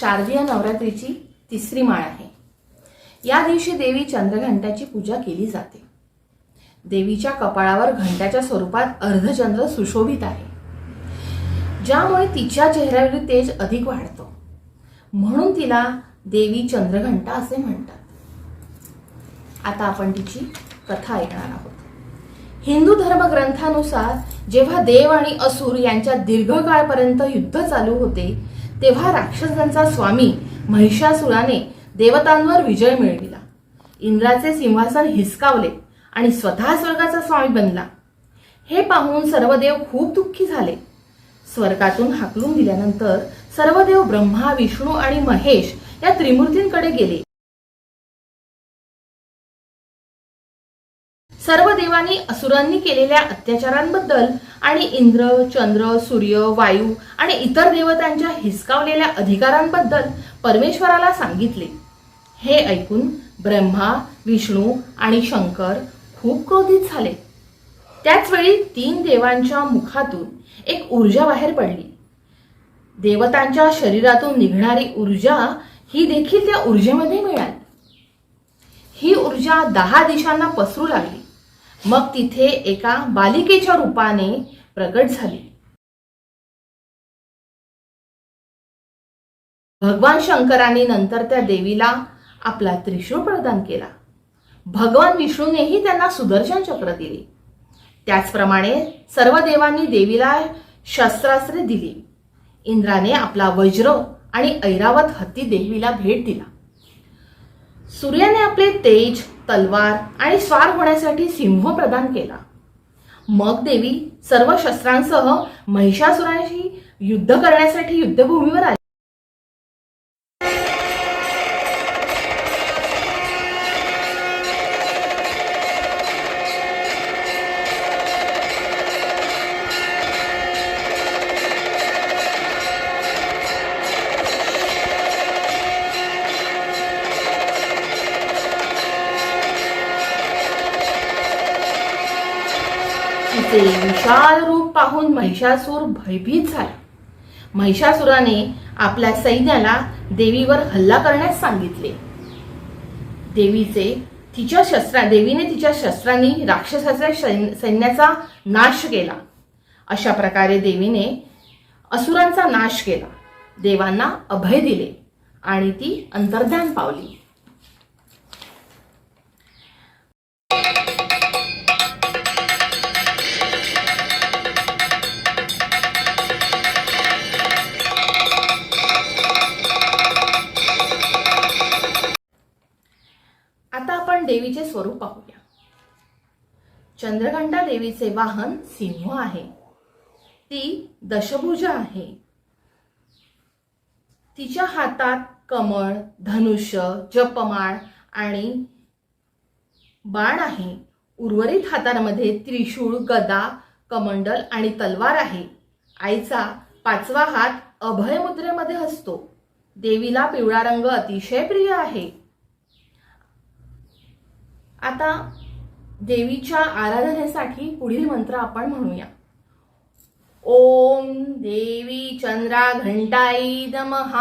शारदीय नवरात्रीची तिसरी माळ आहे। या दिवशी देवी चंद्रघंटाची पूजा केली जाते। देवीच्या कपाळावर घंटाच्या स्वरूपात अर्धचंद्र सुशोभित आहे, ज्यामुळे तिच्या चेहऱ्यावरील तेज अधिक वाढतं, म्हणून तिला देवी चंद्रघंटा असे म्हणतात। आता आपण तिची कथा ऐकणार आहोत। हिंदू धर्मग्रंथानुसार जेव्हा देव आणि असुर यांच्यात दीर्घकाळपर्यंत युद्ध चालू होते, तेव्हा राक्षसांचा स्वामी महिषासुराने देवतांवर विजय मिळविला। इंद्राचे सिंहासन हिसकावले आणि स्वतः स्वर्गाचा स्वामी बनला। हे पाहून सर्व देव खूप दुःखी झाले। स्वर्गातून हाकलून दिल्यानंतर सर्व देव ब्रह्मा, विष्णू आणि महेश या त्रिमूर्तींकडे गेले। सर्व देवांनी असुरांनी केलेल्या अत्याचारांबद्दल आणि इंद्र, चंद्र, सूर्य, वायू आणि इतर देवतांच्या हिसकावलेल्या अधिकारांबद्दल परमेश्वराला सांगितले। हे ऐकून ब्रह्मा, विष्णू आणि शंकर खूप क्रोधित झाले। त्याच वेळी 3 देवांच्या मुखातून एक ऊर्जा बाहेर पडली। देवतांच्या शरीरातून निघणारी ऊर्जा ही देखील त्या ऊर्जेमध्ये मिळाली। ही ऊर्जा 10 दिशांना पसरू लागली। मग तिथे एका बालिकेच्या रूपाने प्रकट झाली। भगवान शंकरांनी नंतर त्या देवीला आपला त्रिशूळ प्रदान केला। भगवान विष्णूनेही त्यांना सुदर्शन चक्र दिले। त्याचप्रमाणे सर्व देवांनी देवीला शस्त्रास्त्रे दिली। इंद्राने आपला वज्र आणि ऐरावत हत्ती देवीला भेट दिला। सूर्याने आपले तेज, तलवार आणि स्वार होण्यासाठी सिंह प्रदान केला। मग देवी सर्व शस्त्रांसह महिषासुराशी युद्ध करण्यासाठी युद्धभूमीवर आली। तिचे विशाल रूप पाहून महिषासूर भयभीत झाला। महिषासुराने आपल्या सैन्याला देवीवर हल्ला करण्यास सांगितले। देवीने तिच्या शस्त्रांनी राक्षसाच्या सैन्याचा नाश केला। अशा प्रकारे देवीने असुरांचा नाश केला, देवांना अभय दिले आणि ती अंतर्धान पावली। आता आपण देवीचे स्वरूप पाहूया। चंद्रघंटा देवीचे वाहन सिंह आहे। ती दशभुजा आहे। तिच्या हातात कमळ, धनुष्य, जपमाळ आणि बाण आहे। उर्वरित हातांमध्ये त्रिशूळ, गदा, कमंडल आणि तलवार आहे। आईचा 5वा हात अभय मुद्रेमध्ये असतो। देवीला पिवळा रंग अतिशय प्रिय आहे। आता देवीच्या आराधनेसाठी पुढील मंत्र आपण म्हणूया। ओम देवी चंद्रघंटायै नमः।